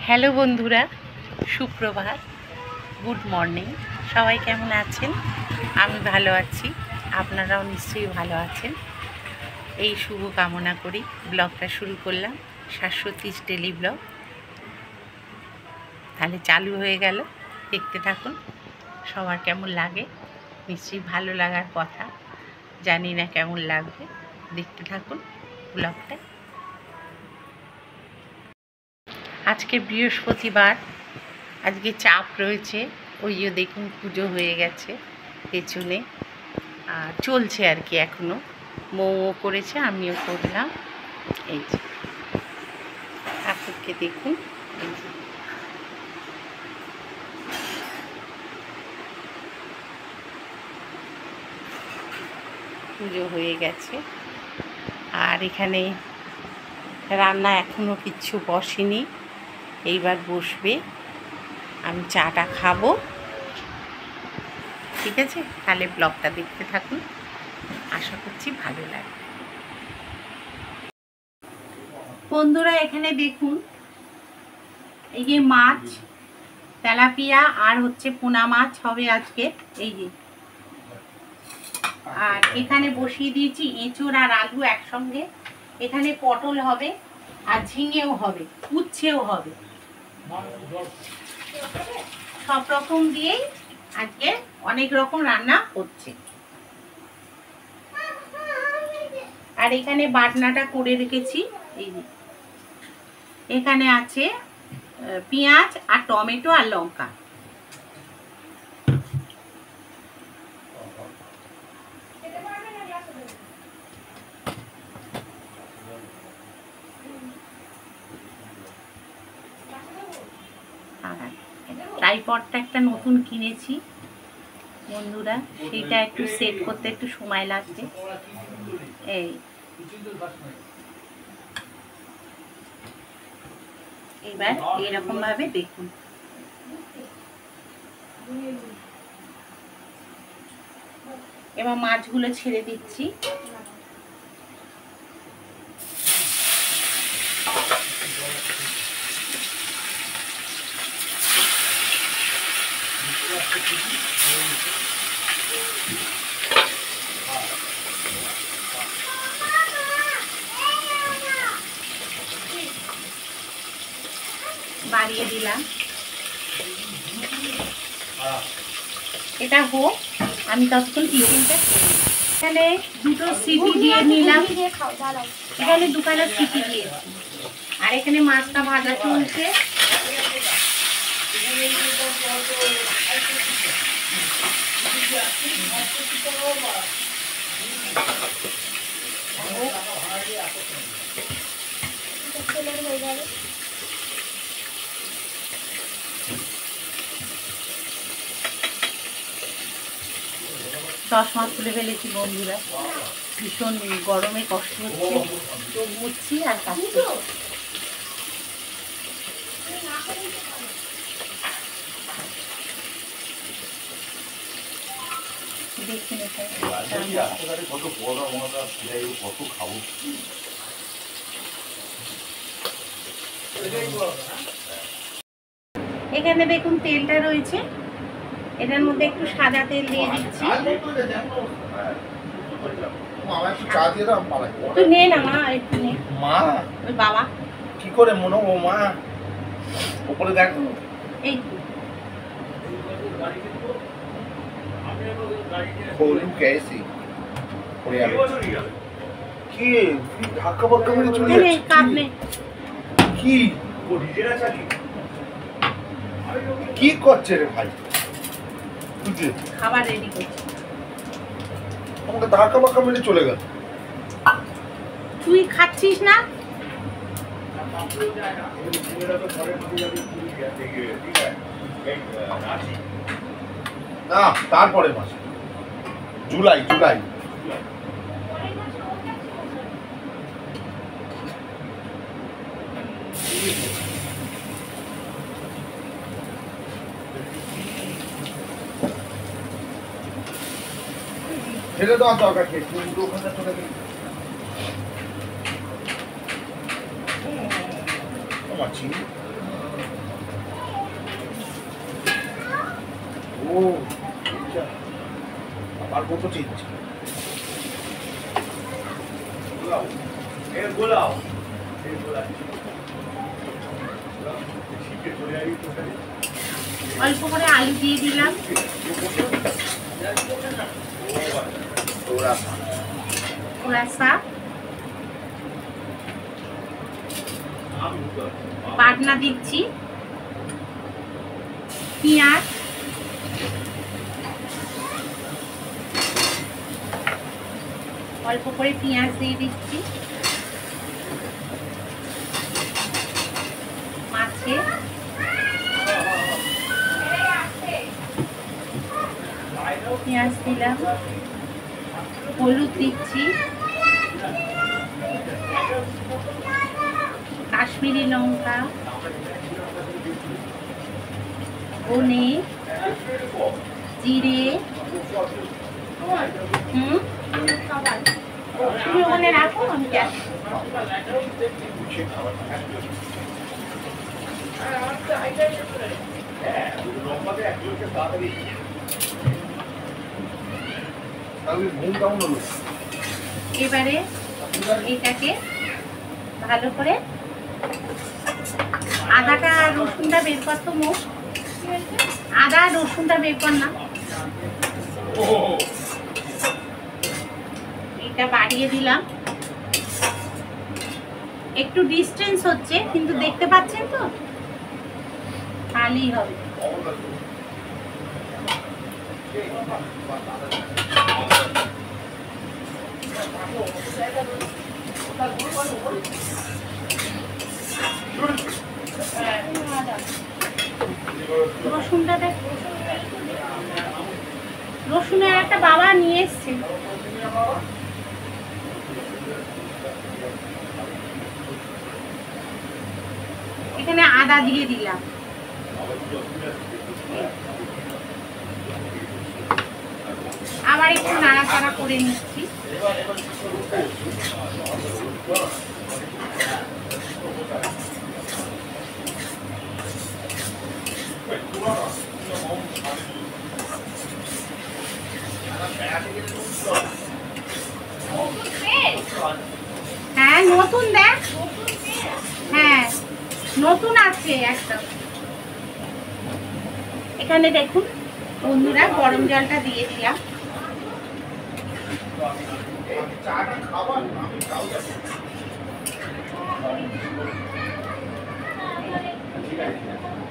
Hello বন্ধুরা, সুপ্রভাত, good morning. সবাই কেমন আছেন? আমি ভালো আছি, আপনারাও নিশ্চয়ই ভালো আছেন। এই শুভ কামনা করি ব্লগটা শুরু করলাম, শাশ্বতীস ডেলি ব্লগ। তাহলে চালু হয়ে গেল, দেখতে থাকুন। সবার কেমন লাগে, নিশ্চয়ই ভালো লাগার কথা, জানি না কেমন লাগবে, দেখতে থাকুন ব্লগটা। আজকে বৃহস্পতিবার, আজকে চাপ রয়েছে, ওই যে দেখুন পুজো হয়ে গেছে পেছনে, আর চলছে আর কি এখনও। মৌ করেছে, আমিও করলাম। এই যে ঠাকুরকে দেখুন, এই যে পুজো হয়ে গেছে। আর এখানে রান্না এখনও কিচ্ছু বসেনি, এইবার বসবে। আমি চাটা খাবো, ঠিক আছে? তাহলে ব্লগটা দেখতে থাকুন, আশা করছি ভালো লাগবে। বন্ধুরা এখানে দেখুন, এই যে মাছ, তেলাপিয়া আর হচ্ছে পোনা মাছ হবে আজকে, এই যে। আর এখানে বসিয়ে দিয়েছি এঁচোড় আর আলু একসঙ্গে। এখানে পটল হবে আর ঝিঙেও হবে, উচ্ছেও হবে, সব রকম দিয়েই আজকে অনেক রকম রান্না হচ্ছে। আর এখানে বাটনাটা করে রেখেছি, এই যে। এখানে আছে পেঁয়াজ আর টমেটো আর লঙ্কা। ট্রাইপডটা একটা নতুন কিনেছি বন্ধুরা, সেটা একটু সেট করতে একটু সময় লাগবে। এই এবার এরকম ভাবে দেখুন, এবার মাছগুলো ছেড়ে দিচ্ছি। বাড়িয়ে দিলাম, এটা হোক, আমি ততক্ষণ টিফিনটা এখানে দুটো সিটি দিয়ে নিলাম, এখানে দুখানা সিটি দিয়েছি। আর এখানে মাছটা ভাজা চলছে। চশমা খুলে ফেলেছি বন্ধুরা, ভীষণ গরমে কষ্ট হচ্ছে, চোখ মুছছি আর কাজ করছি। এখানে দেখুন তেলটা রয়েছে, এটার মধ্যে একটু সাদা তেল দিয়ে দিচ্ছি। তুই নে না মা, একটু নে। মা ওই বাবা কি করে মনে ও মা উপরে দেখ, এই खोलू कैसी কি ধাক্কা বাক্কা মেরে চলে যাচ্ছে, কাপনে কি কি করছে রে ভাই? খাবার রেডি করছি, আমাকে ধাক্কা বাক্কা মেরে চলে গেল। তুই খাচ্ছিস না? না তারপরে মাস জুলাই জুলাই ফেলে দেওয়ার দরকার কি? ওখানে চলে গেলে আমার চিনি ও আর কত চেঞ্জ গোলাও এর গোলাও এই গোলা শিখে চলে আই তো অল্প করে আলু দিয়ে দিলাম, থোড়া বাটনা দিচ্ছি, পেঁয়াজ, অল্প করে পেঁয়াজ দিয়ে দিচ্ছি, মাছে পেঁয়াজ দিলাম, হলুদ দিচ্ছি, কাশ্মীরি লঙ্কা, ধনে, জিরে। তুমি ওখানে রাখো, আমি যাচ্ছি। এবারে এটাকে ভালো করে আদাটা রসুনটা বের কর, তো মুখ আদা রসুনটা বের কর না, এটা বাড়িয়ে দিলাম। একটু ডিস্টেন্স হচ্ছে কিন্তু দেখতে পাচ্ছেন তো, তাহলেই হবে। রসুনটা দেখ, রসুনের একটা বাবা নিয়ে এসছে। এখানে আদা দিয়ে দিলাম, আবার একটু নাড়াচাড়া করে নিচ্ছি। হ্যাঁ নতুন দেখ, হ্যাঁ নতুন আছে একটা। এখানে দেখুন বন্ধুরা, গরম জলটা দিয়ে দিলাম।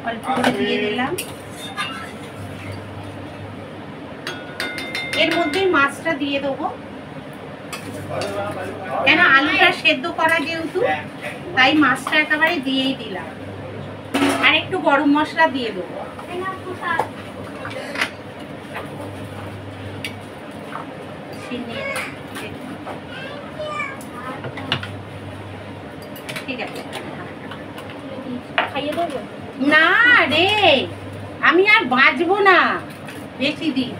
অল্প করে দিয়ে দিলাম। এর মধ্যে মাছটা দিয়ে দেবো, কেন আলুটা সেদ্ধ করা যেহেতু, তাই মাছটা একেবারে দিয়েই দিলাম। আর একটু গরম মশলা দিয়ে দেবো। ঠিক আছে, খাইয়ে দেবো না রে, আমি আর বাঁচবো না বেশি দিন।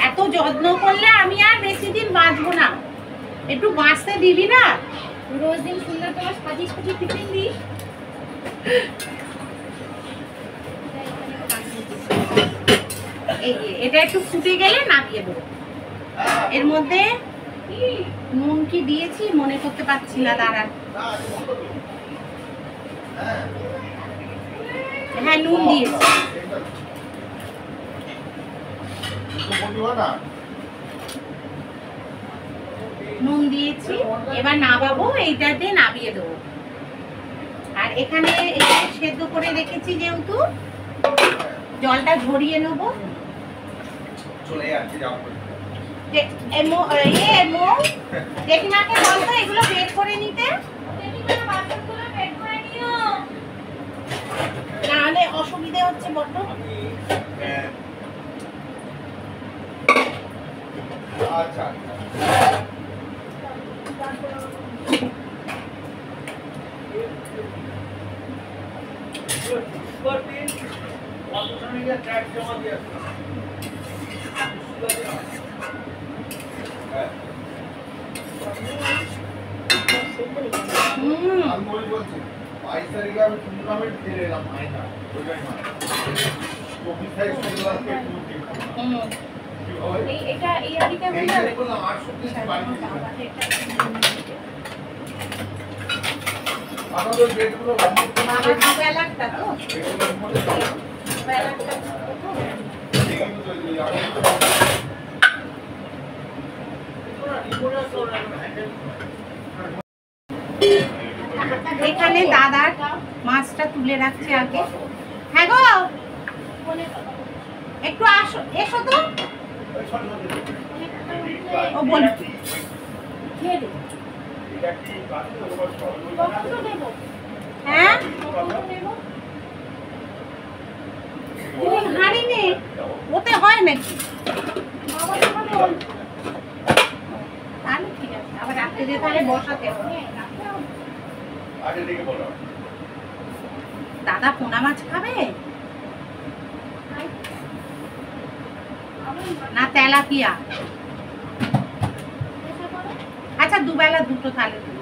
এত যত্ন করলে আমি আর বেশি দিন বাঁচবো না। একটু বাঁচতে দিবি না? রোজ দিন সুন্দর তোমার সাজিস সাজিয়ে টিফিন দিস। এই এটা একটু ফুটে গেলে নামিয়ে দেবো। এর মধ্যে নুন কি দিয়েছি মনে করতে পারছি না, দাঁড়ান। হ্যাঁ নুন দিয়েছি। নুন দিয়েছি, এবার নামাবো, এইটাতে নামিয়ে দেবো। আর এখানে সেদ্ধ করে রেখেছি যেহেতু, জলটা ঝরিয়ে নেবো। জেঠিমাকে বলতো এগুলো বের করে নিতে, নাহলে অসুবিধা হচ্ছে বড্ড। আচ্ছা আমি বলছি 22 তারিখে আমি টুর্নামেন্ট খেলে এলাম, এখানে দাদার মাছটা তুলে রাখছে আগে। হ্যাঁ গো, একটু আসো, এসো তো। ও বল, হ্যাঁ হাঁড়ি নেই, ওতে হয় নাকি? তাহলে ঠিক আছে, আবার রাত্রে যে তাহলে বসাতে হবে। দাদা পোনা মাছ খাবে না তেলাপিয়া? আচ্ছা দুবেলা দুটো তাহলে তুলছি।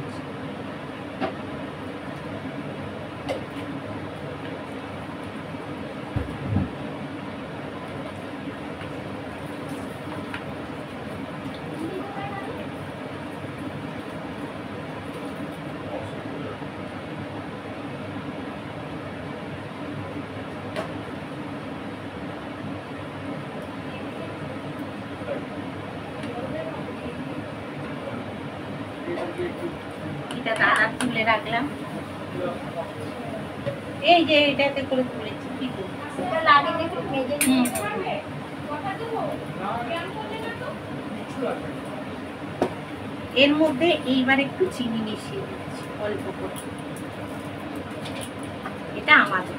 এটা দাদা তুলে রাখলাম, এই যে এটাতে করে তুলেছি। কি এর মধ্যে এইবার একটু চিনি মিশিয়ে দিচ্ছি অল্প করে, এটা আমাদের।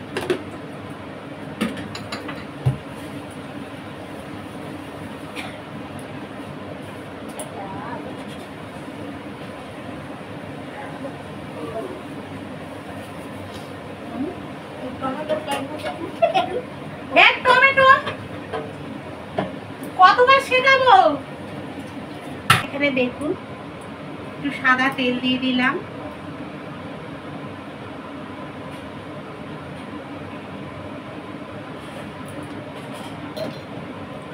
টমেটো কতবার শেখাবো? এখানে দেখুন একটু সাদা তেল দিয়ে দিলাম,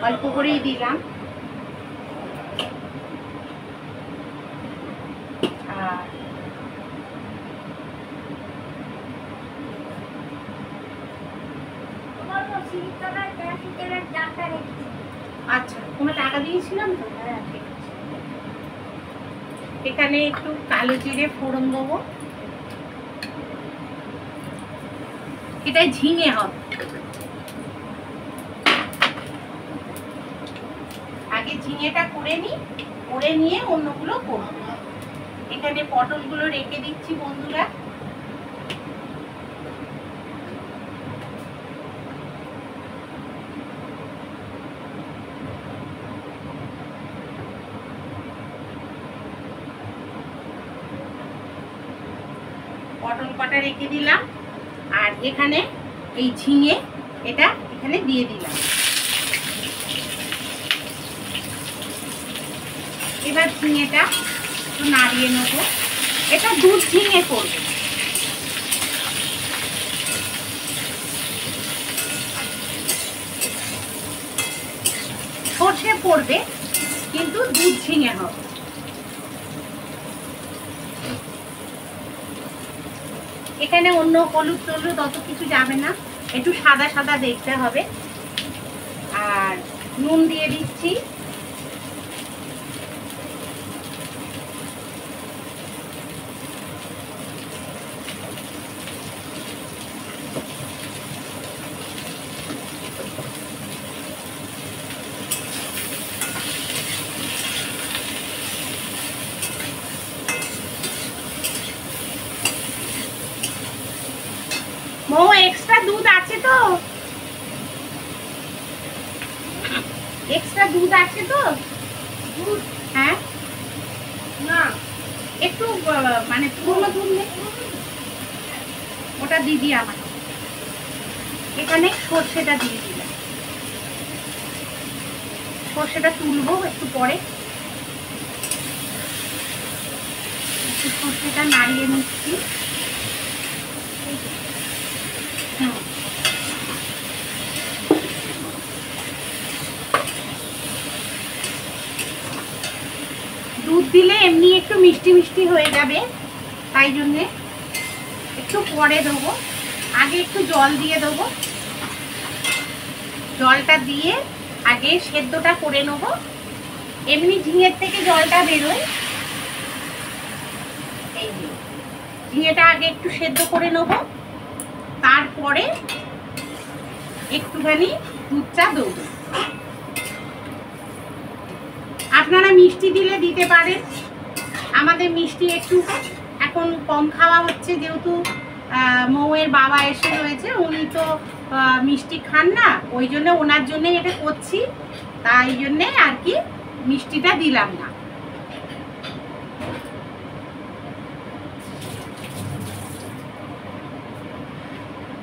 অল্প করেই দিলাম। আচ্ছা, কোনো টাকা দিয়েছিলাম তো। এখানে একটু কালো জিরে ফোড়ন দেবো, এটা ঝিঙে হবে। আগে ঝিঙেটা করে নিই, করে নিয়ে অন্যগুলো করবো। এখানে পটলগুলো রেখে দিচ্ছি বন্ধুরা। পটল কটা রেখে দিলাম, আর এখানে এই ঝিঙে এটা এখানে দিয়ে দিলাম। এবার ঝিঙেটা একটু নাড়িয়ে নেব। এটা দুধ ঝিঙে করবে। সর্ষে পড়বে কিন্তু দুধ ঝিঙে হবে। এখানে অন্য হলুদ টলুদ অত কিছু যাবে না, একটু সাদা সাদা দেখতে হবে। আর নুন দিয়ে দিচ্ছি। মো এক্সট্রা দুধ আছে তো? এক্সট্রা দুধ আছে তো? দুধ হ্যাঁ, না একটু মানে পুরনো দুধ নেই, ওটা দিদি আমার। এখানে সর্ষেটা দিয়ে দিলাম, সর্ষেটা তুলবো একটু পরে। একটু সর্ষেটা নাড়িয়ে নিচ্ছি। দিলে এমনি একটু মিষ্টি মিষ্টি হয়ে যাবে, তাই জন্যে একটু পরে দেবো। আগে একটু জল দিয়ে দেবো, জলটা দিয়ে আগে সেদ্ধটা করে নেবো। এমনি ঝিঙের থেকে জলটা বেরোয়, এই যে ঝিঙেটা আগে একটু সেদ্ধ করে নেবো, তারপরে একটুখানি দুধটা দেবো। আপনারা মিষ্টি দিলে দিতে পারেন, আমাদের মিষ্টি একটু এখন কম খাওয়া হচ্ছে, যেহেতু মৌয়ের বাবা এসে রয়েছে, উনি তো মিষ্টি খান না, ওই জন্য ওনার জন্যই এটা করছি, তাই জন্যে আর কি মিষ্টিটা দিলাম না।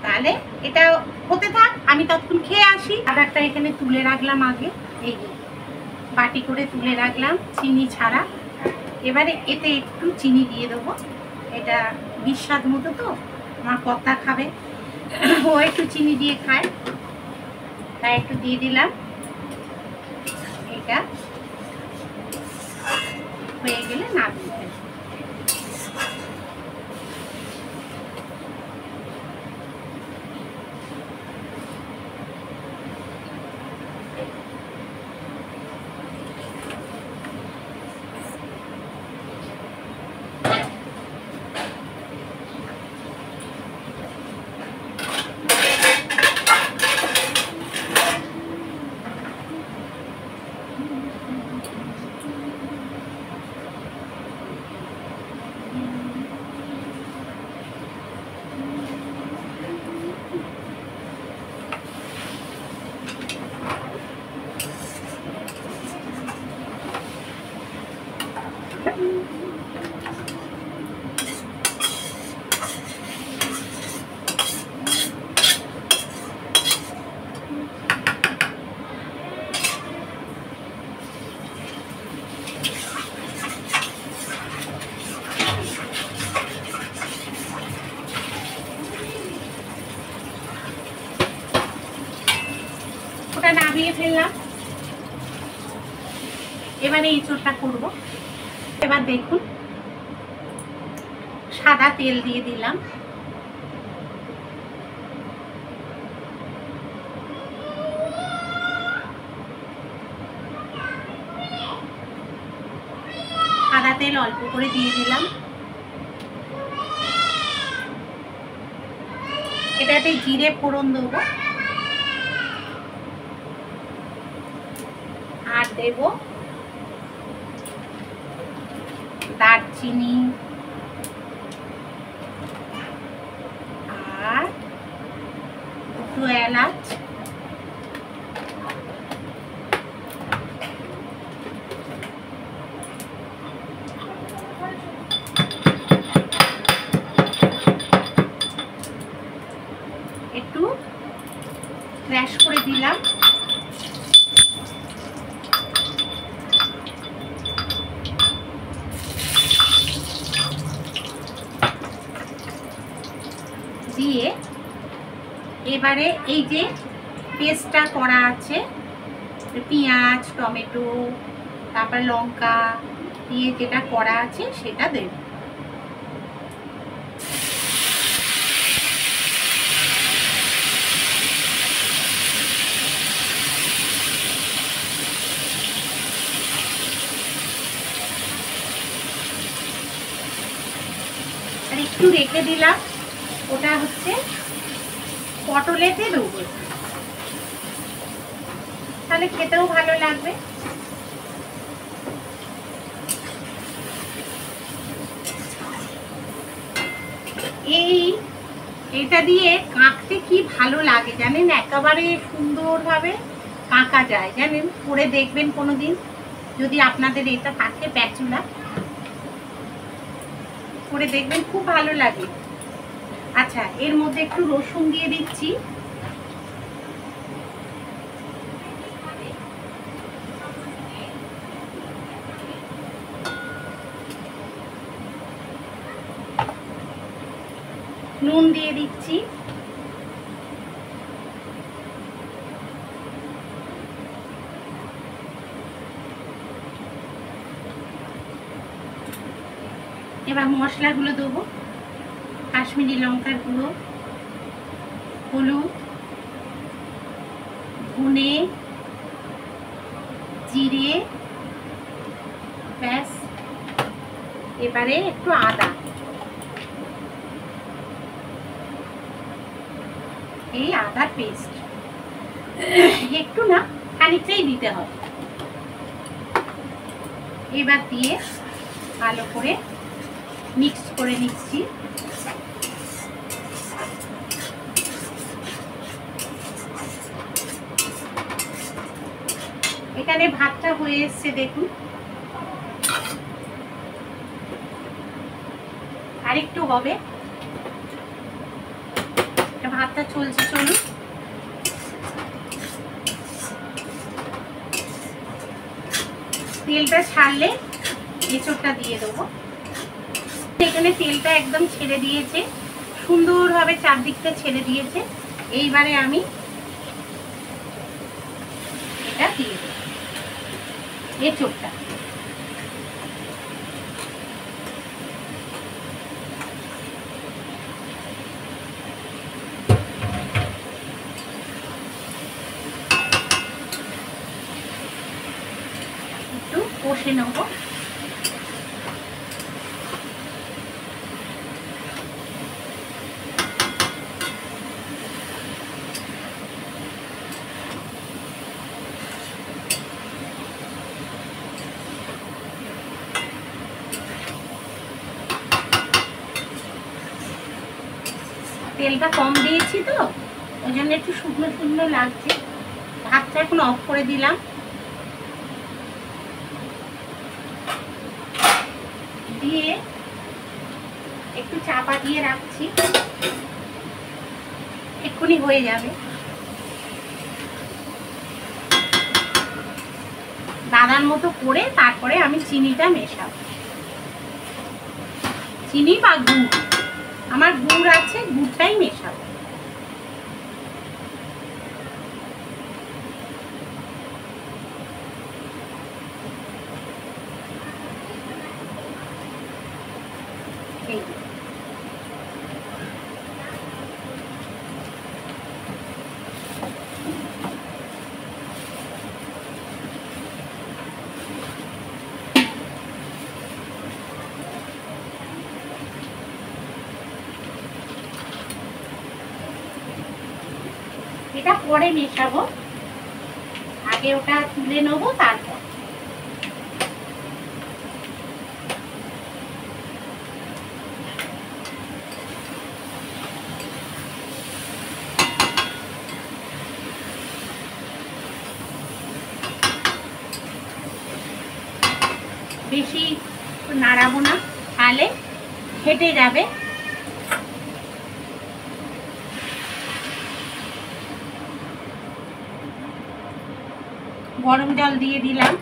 তাহলে এটা হতে থাক, আমি তখন খেয়ে আসি। আদারটা এখানে তুলে রাখলাম আগে, এই বাটি করে তুলে রাখলাম চিনি ছাড়া। এবারে এতে একটু চিনি দিয়ে দেবো, এটা বিস্বাদ মতো তো, আমার কর্তা খাবে, ও একটু চিনি দিয়ে খায়, তাই একটু দিয়ে দিলাম। এটা হয়ে গেলে নামিয়ে ফেলবো। নামিয়ে ফেললাম, এবারে এঁচোড়টা করবো। এবার দেখুন, সাদা তেল দিয়ে দিলাম, সাদা তেল অল্প করে দিয়ে দিলাম। এটাতে জিরে ফোড়ন দেবো, আর দেব দারচিনি আর দুটো এলাচ, একটু ক্র্যাশ করে দিলাম। দিয়ে এবারে এই যে পেস্টটা করা আছে, পেঁয়াজ টমেটো তারপর লঙ্কা দিয়ে যেটা করা আছে সেটা দেব। আর একটু রেখে দিলাম, ওটা হচ্ছে পটলেতে দেবো, তাহলে খেতেও ভালো লাগবে। এটা দিয়ে কাঁকতে কি ভালো লাগে জানেন, একেবারে সুন্দরভাবে কাঁকা যায় জানেন, করে দেখবেন কোনোদিন যদি আপনাদের এটা থাকে, প্যাচুলা করে দেখবেন, খুব ভালো লাগে। আচ্ছা, এর মধ্যে একটু রসুন দিয়ে দিচ্ছি, নুন দিয়ে দিচ্ছি, এবার মশলাগুলো দেবো। কাশ্মীরি লঙ্কার গুঁড়ো, হলুদ, ধনে, জিরে, ব্যাস। এবারে একটু আদা, এই আদার পেস্ট একটু না খানিকটাই দিতে হবে। এবার দিয়ে ভালো করে মিক্স করে নিচ্ছি। এখানে ভাতটা হয়ে এসছে দেখুন, আরেকটু হবে। ভাতটা চলছে, চলুন। তেলটা ছাড়লে এঁচোড়টা দিয়ে দেবো। এখানে তেলটা একদম ছেড়ে দিয়েছে, সুন্দরভাবে চারদিকটা ছেড়ে দিয়েছে। এইবারে আমি এটা দিয়ে দেবো, এঁচোড়টা। একটু কষে নেব। তেলটা কম দিয়েছি তো, ওই জন্য একটু শুকনো শুকনো লাগছে। ভাতটা এখন অফ করে দিলাম। দিয়ে একটু চাপা দিয়ে রাখছি, এক্ষুনি হয়ে যাবে। দানার মতো করে তারপরে আমি চিনিটা মেশাবো। চিনি বা গুড়, আমার গুড় আছে, গুড়টাই মেশাবো। এটা পরে মেশাবো, আগে ওটা তুলে নেবো তারপর। বেশি নাড়াবো না, তাহলে ফেটে যাবে। গরম জল দিয়ে দিলাম।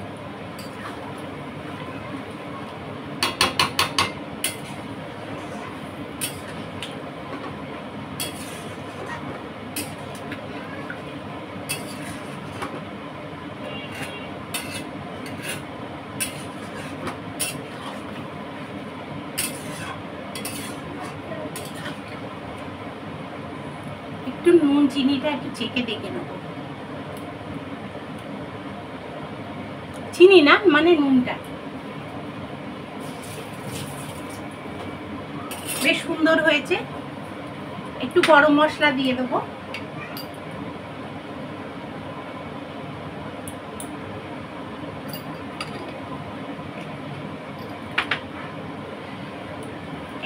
একটু নুন চিনিটা একটু চেখে দেখে নেবো। চিনি না, মানে নুনটা। বেশ সুন্দর হয়েছে। একটু গরম মশলা দিয়ে দেবো।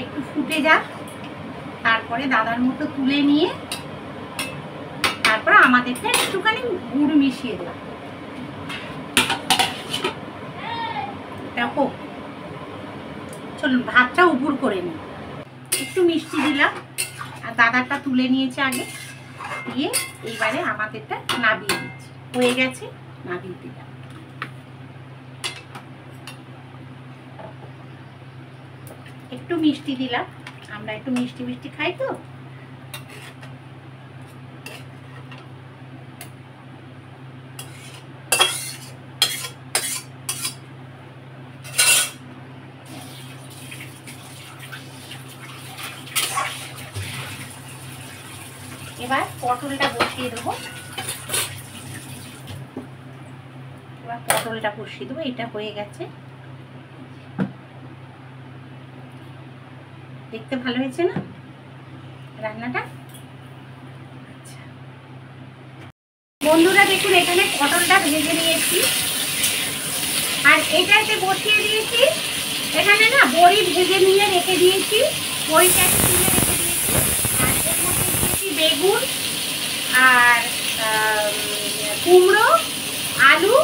একটু ফুটে যাক, তারপরে দাদার মতো তুলে নিয়ে তারপরে আমাদেরটা একটুখানি গুড় মিশিয়ে দেবো। দেখো, চলুন ভাতটা উপর করে নিই। একটু মিষ্টি দিলাম, আর দাদারটা তুলে নিয়েছে আগে, দিয়ে এইবারে আমাদেরটা নাবিয়ে দিচ্ছি। হয়ে গেছে, নাবিয়ে দিলাম। একটু মিষ্টি দিলাম, আমরা একটু মিষ্টি মিষ্টি খাই তো। এবার পটলটা বসিয়ে দেবো। এবার পটলটা বসিয়ে দেবো। এটা হয়ে গেছে, দেখতে ভালো হয়েছে না রান্নাটা? আচ্ছা বন্ধুরা দেখুন, এখানে পটলটা ভেজে নিয়েছি আর এটাতে বসিয়ে দিয়েছি। এখানে না বড়ি ভেজে নিয়ে রেখে দিয়েছি, বড়িটাকে তুলে রেখে দিয়েছি। আর এর মধ্যে দিয়েছি বেগুন আর কুমড়ো, আলু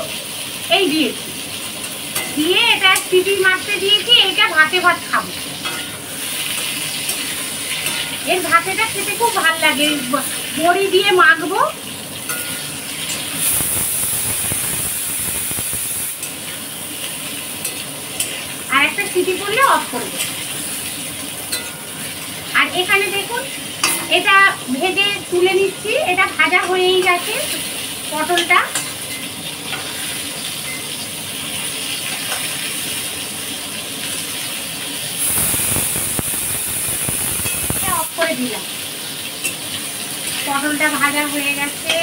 এই দিয়েছি, দিয়ে এটা সিটি মারতে দিয়েছি। এটা ভাতে ভাত খাবো। এর ভাতেটা খেতে খুব ভালো লাগে, বড়ি দিয়ে মাখবো। আর একটা সিটি করলে অফ করবো। আর এখানে দেখুন, এটা ভেজে তুলে নিচ্ছি। এটা ভাজা হয়েই গেছে পটলটা। অফ করে দিলাম। পটলটা ভাজা হয়ে গেছে।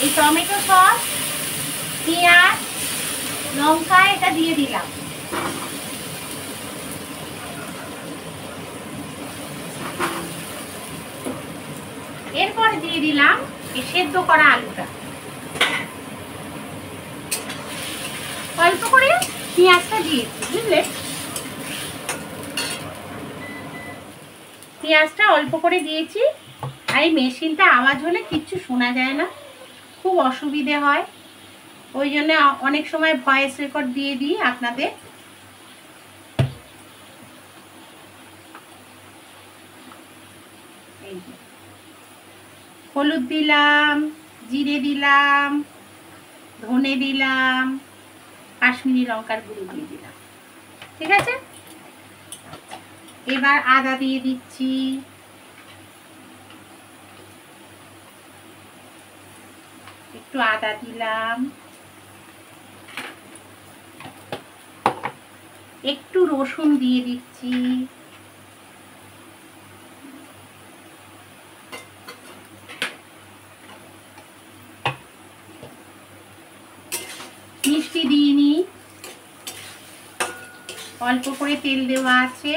এই টমেটো সস, পেঁয়াজ, লঙ্কা এটা দিয়ে দিলাম। এরপর দিয়ে দিলাম এই সেদ্ধ করা আলুটা। অল্প করে পেঁয়াজটা দিয়েছি, বুঝলে? পেঁয়াজটা অল্প করে দিয়েছি। আর এই মেশিনটা আওয়াজ হলে কিচ্ছু শোনা যায় না, খুব অসুবিধে হয়। ওই জন্য অনেক সময় ভয়েস রেকর্ড দিয়ে দিই আপনাদের। হলুদ দিলাম, জিরে দিলাম, ধনে দিলাম, কাশ্মীরি লঙ্কার গুঁড়ো দিয়ে দিলাম। ঠিক আছে, এবার আদা দিয়ে দিচ্ছি। একটু আদা দিলাম, একটু রসুন দিয়ে দিচ্ছি, মিষ্টি দিইনি, অল্প করে তেল দেওয়া আছে,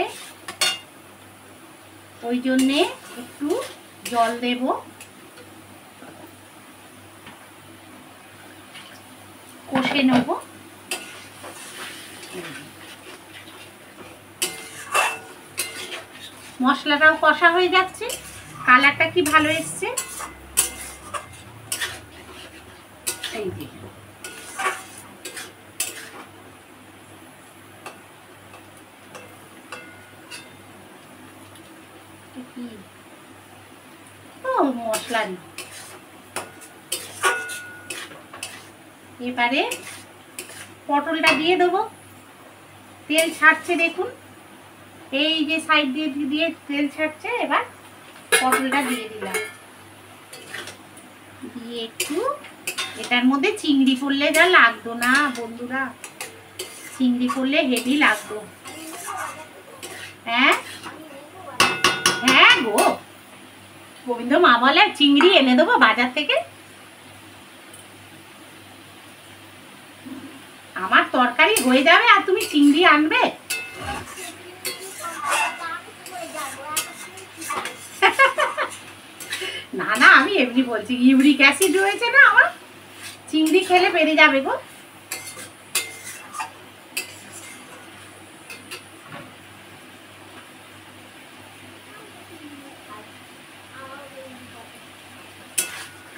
ওই জন্যে একটু জল দেব। কষে নেব। মশলাটাও কষা হয়ে যাচ্ছে, কালারটা কি ভালো এসছে। এই যে মশলা দিই। এবারে পটলটা দিয়ে দেবো। তেল ছাড়ছে দেখুন, এই যে সাইড দিয়ে দিয়ে তেল ছাড়ছে। এবার পটলটা দিয়ে দিলাম, দিয়ে একটু এটার মধ্যে চিংড়ি পড়লে যা লাগতো না বন্ধুরা, চিংড়ি পড়লে হেভি লাগতো। হ্যাঁ হ্যাঁ গো, গোবিন্দ মা বলে চিংড়ি এনে দেবো বাজার থেকে। আমার তরকারি হয়ে যাবে আর তুমি চিংড়ি আনবে? না না, আমি এমনি বলছি, ইউরিক অ্যাসিড রয়েছে না আমার, চিংড়ি খেলে বেড়ে যাবে গো।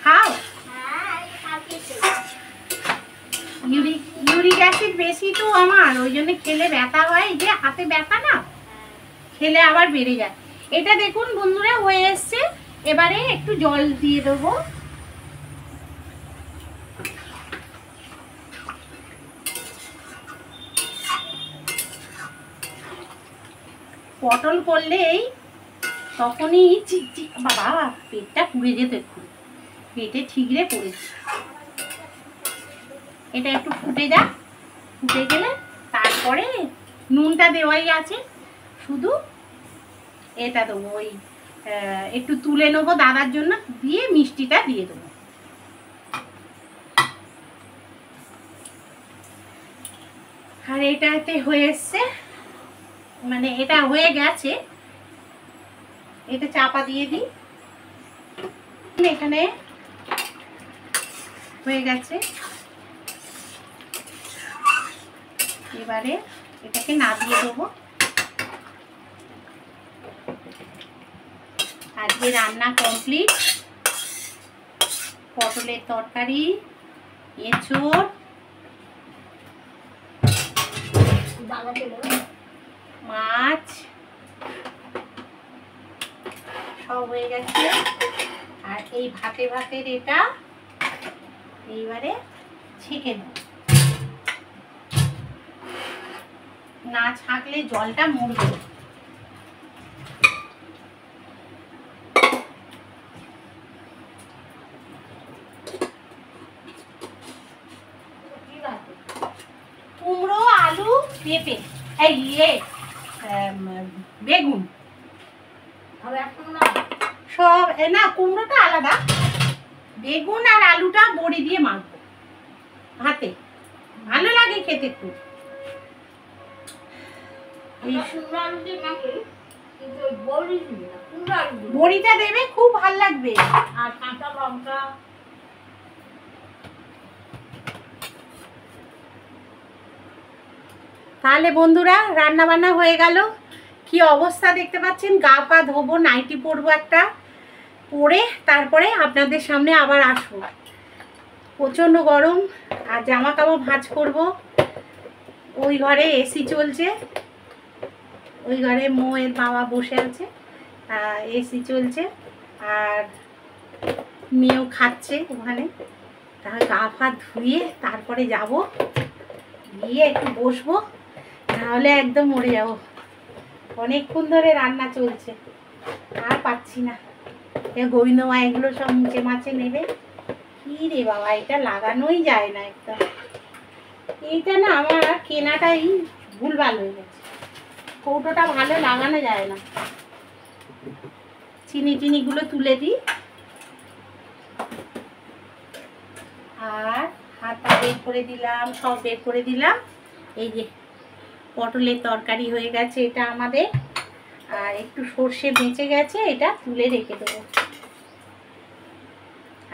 খাও বেশি তো আমার, ওই জন্য খেলে ব্যথা হয়, এই যে হাতে ব্যথা না, খেলে আবার বেড়ে যায়। এটা দেখুন বন্ধুরা হয়ে এসছে। এবারে একটু জল দিয়ে দেবো। পটল করলেই তখনই চিকচিক, বাবা পেটটা পুড়ে যেত, একটু পেটে ঠিকরে পড়েছে। এটা একটু ফুটে যাক, ফুটে গেলে তারপরে নুনটা দেওয়াই আছে, শুধু এটা দেবো, ওই একটু তুলে নেবো দাদার জন্য, দিয়ে মিষ্টিটা দিয়ে দেবো। আর এটাতে হয়ে এসছে, মানে এটা হয়ে গেছে, এটা চাপা দিয়ে দিই। এখানে হয়ে গেছে, এবারে এটাকে নামিয়ে দেবো। আজকে রান্না কমপ্লিট। পটলের তরকারি, এঁচোড়, মাছ সব হয়ে গেছে। আর এই ভাতের এটা এইবারে ছেঁকে দেব, না ছাঁকলে জলটা মরবে। কুমড়ো, আলু, পেঁপে, এই বেগুন সব, না কুমড়োটা আলাদা, বেগুন আর আলুটা বড়ি দিয়ে মাখবো ভাতে, ভালো লাগে খেতে খুব। বড়িটা দেবে, খুব ভালো লাগবে। আর কাঁচা লঙ্কা, তাহলে বন্ধুরা রান্না বান্না হয়ে গেল। কি অবস্থা দেখতে পাচ্ছেন, গা পা ধোবো, নাইটি পরবো একটা, পরে তারপরে আপনাদের সামনে আবার আসবো। প্রচণ্ড গরম, আর জামা কাপড় ভাঁজ করব। ওই ঘরে এসি চলছে, ওই ঘরে মোয়ের বাবা বসে আছে, এসি চলছে, আর মেয়েও খাচ্ছে ওখানে। তাহলে গা পা ধুয়ে তারপরে যাব, গিয়ে একটু বসবো, তাহলে একদম মরে যাব। অনেকক্ষণ ধরে রান্না চলছে, আর পাচ্ছি না। গোবিন্দ মা এগুলো সব মুছে মাছে নেবে। কি রে বাবা, এটা লাগানোই যায় না একদম। এইটা না আমার কেনাটাই ভুলভাল হয়ে গেছে, কৌটোটা ভালো লাগানো যায় না। চিনি টিনিগুলো তুলে দিই, আর হাতটা বের করে দিলাম, সব বের করে দিলাম। এই যে পটলের তরকারি হয়ে গেছে এটা আমাদের, আর একটু সর্ষে বেঁচে গেছে, এটা তুলে রেখে দেবো।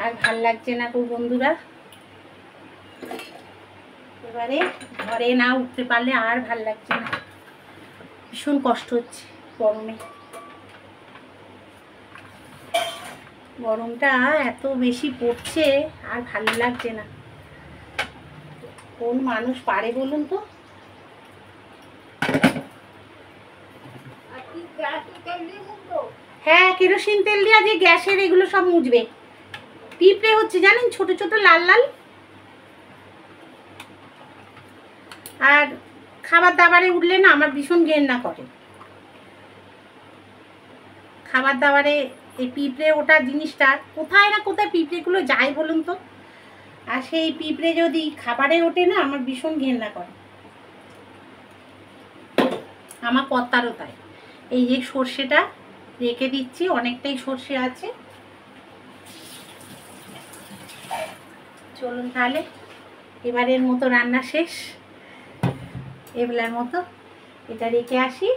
আর ভাল লাগছে না গো বন্ধুরা, এবারে ঘরে না উঠতে পারলে আর ভাল লাগছে না, ভীষণ কষ্ট হচ্ছে গরমে। গরমটা এত বেশি পড়ছে, আর ভালো লাগছে না। কোন মানুষ পারে বলুন তো? হ্যাঁ, কেরোসিন তেল দিয়ে আজকে গ্যাসের এগুলো সব মুছবে। পিঁপড়ে হচ্ছে জানেন, ছোট ছোট লাল লাল। আর খাবার দাবারে উঠলে না আমার ভীষণ ঘেন্না করে। খাবার দাবারে এই পিঁপড়ে ওটা জিনিসটা, কোথায় না কোথায় পিঁপড়েগুলো যায় বলুন তো? আর সেই পিঁপড়ে যদি খাবারে ওঠে না, আমার ভীষণ ঘেন্না করে। আমার কর্তারও তাই। এই যে সর্ষেটা রেখে দিচ্ছি, অনেকটাই সর্ষে আছে। চলুন তাহলে এবারের মতো রান্না শেষ, এবেলার মতো এটা রেখে আসি।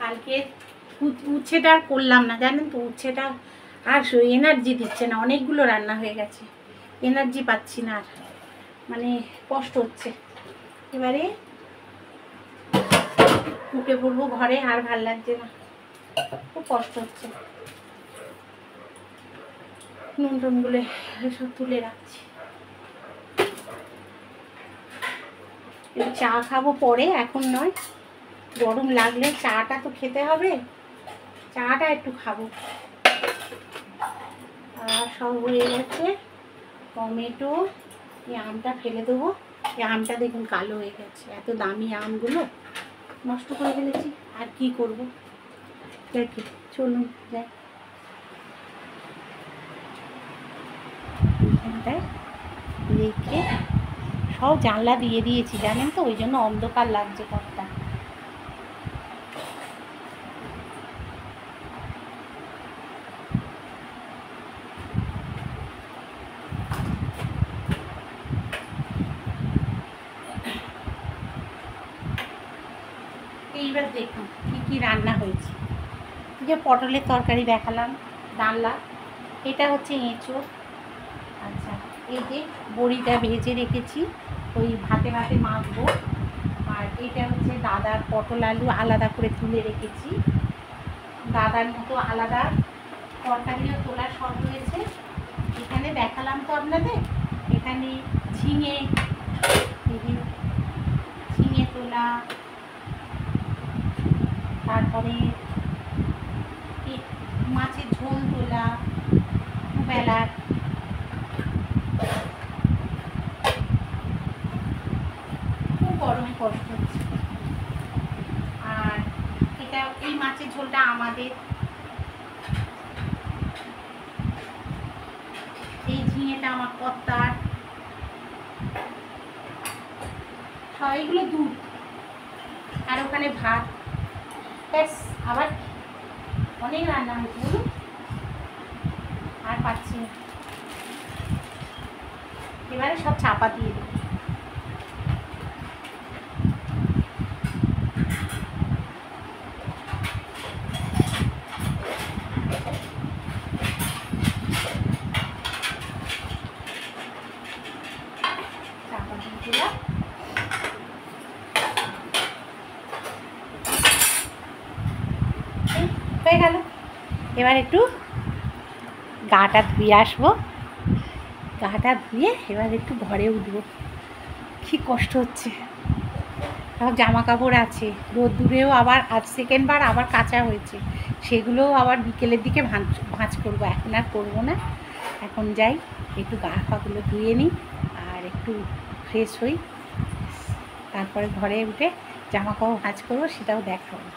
কালকে উচ্ছেটা আর করলাম না, জানেন তো, উচ্ছেটা আর এনার্জি দিচ্ছে না। অনেকগুলো রান্না হয়ে গেছে, এনার্জি পাচ্ছি না, আর মানে কষ্ট হচ্ছে। এবারে উঠে পড়বো ঘরে, আর ভাল লাগছে না। খুব কষ্ট হচ্ছে। নুন টুনগুলো সব তুলে রাখছি। চা খাবো পরে, এখন নয়। গরম লাগলে চাটা তো খেতে হবে, চাটা একটু খাবো। আর সব হয়ে গেছে। টমেটো, এই আমটা ফেলে দেবো। এই আমটা দেখুন কালো হয়ে গেছে, এত দামি আমগুলো নষ্ট করে ফেলেছি। আর কি করবো, দেখি চলুন যাই। এখানটায় রেখে সব জানলা দিয়ে দিয়েছি জানেন তো, ওই জন্য অন্ধকার লাগছে ঘরটা। এইবার দেখুন কি কি রান্না হয়েছে। যে পটলের তরকারি দেখালাম, ডালনা, এটা হচ্ছে এঁচোড়। আচ্ছা, এই যে বড়িটা ভেজে রেখেছি, ওই ভাতে ভাতে মাখবো। আর এটা হচ্ছে দাদার পটল আলু আলাদা করে তুলে রেখেছি, দাদার মতো আলাদা তরকারিও তোলা সব রয়েছে। এখানে দেখালাম তো আপনাদের, এখানে ঝিঙে, ঝিঙে তোলা, তারপরে মাছের ঝোল তোলা বেলার। খুব গরমে কষ্ট হচ্ছে। আর এটা, এই মাছের ঝোলটা আমাদের, এই ঝিঙেটা আমার কর্তার, সবাইগুলো দুধ। আর ওখানে ভাত, ব্যাস। আবার অনেক রান্না হয়েছে বলুন, আর পাচ্ছি না। এবারে সব চাপা দিয়ে দেবো। চাপা দিয়ে দিলাম। হয়ে গেল। এবার একটু গাটা ধুয়ে আসবো, গাটা ধুয়ে এবার একটু ঘরে উঠবো। কি কষ্ট হচ্ছে, সব জামা কাপড় আছে রোদ্দুরেও, আবার আজ সেকেন্ডবার আবার কাচা হয়েছে, সেগুলোও আবার বিকেলের দিকে ভাঁজ করবো। এখন আর করবো না, এখন যাই একটু গা পাগুলো ধুয়ে নিই আর একটু ফ্রেশ হই, তারপরে ঘরে উঠে জামা কাপড় ভাঁজ করবো, সেটাও দেখাবো।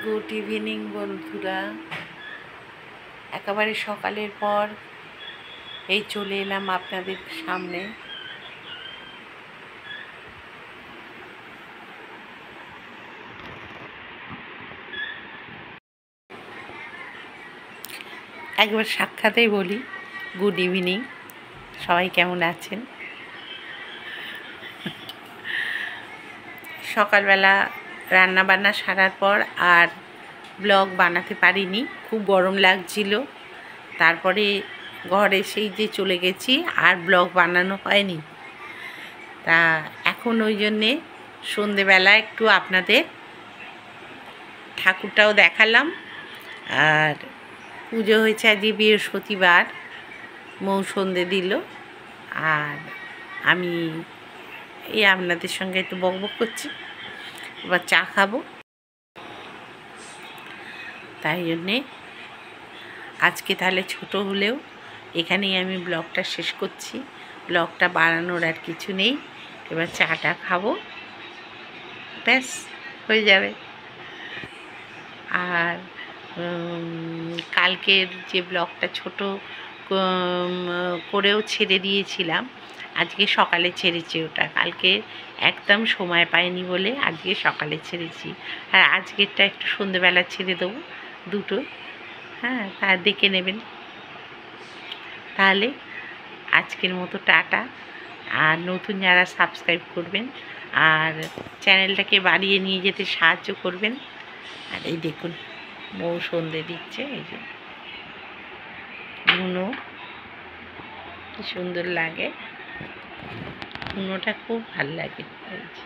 গুড ইভিনিং বন্ধুরা, একেবারে সকালের পর এই চলে এলাম আপনাদের সামনে। একবার সাক্ষাতেই বলি গুড ইভিনিং, সবাই কেমন আছেন। সকালবেলা রান্না বান্না সারার পর আর ব্লগ বানাতে পারিনি, খুব গরম লাগছিল। তারপরে ঘরে সেই যে চলে গেছি, আর ব্লগ বানানো হয়নি। তা এখন ওই জন্যে সন্ধেবেলা একটু আপনাদের ঠাকুরটাও দেখালাম। আর পুজো হয়েছে আজকে বৃহস্পতিবার, মৌ সন্ধে দিল। আর আমি এই আপনাদের সঙ্গে একটু বকবক করছি, এবার চা খাবো। তাই জন্যে আজকে তাহলে ছোট হলেও এখানেই আমি ব্লগটা শেষ করছি। ব্লগটা বাড়ানোর আর কিছু নেই, এবার চাটা খাবো, ব্যাস হয়ে যাবে। আর কালকের যে ব্লগটা ছোট করেও ছেড়ে দিয়েছিলাম, আজকে সকালে ছেড়েছি ওটা। কালকে একদম সময় পাইনি বলে আজকে সকালে ছেড়েছি। আর আজকেরটা একটু সন্ধ্যেবেলা ছেড়ে দেবো, দুটো। হ্যাঁ, তা দেখে নেবেন। তাহলে আজকের মতো টাটা। আর নতুন যারা সাবস্ক্রাইব করবেন আর চ্যানেলটাকে বাড়িয়ে নিয়ে যেতে সাহায্য করবেন। আর এই দেখুন বউ সন্ধে দিচ্ছে, এই যে ধুনো কি সুন্দর লাগে, ধুনোটা খুব ভালো লাগে। এই যে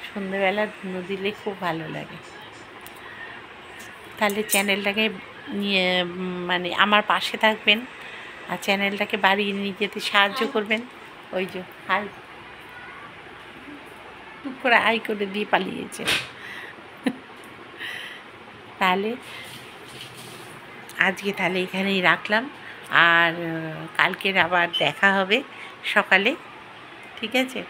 সন্ধ্যেবেলা ধুনো দিলে খুব ভালো লাগে। তাহলে চ্যানেলটাকে নিয়ে মানে আমার পাশে থাকবেন আর চ্যানেলটাকে বাড়িয়ে নিয়ে যেতে সাহায্য করবেন। ওই যে হাই টুক করে আই করে দিয়ে পালিয়েছে। তাহলে আজকে তাহলে এখানেই রাখলাম, আর কালকের আবার দেখা হবে সকালে, ঠিক আছে?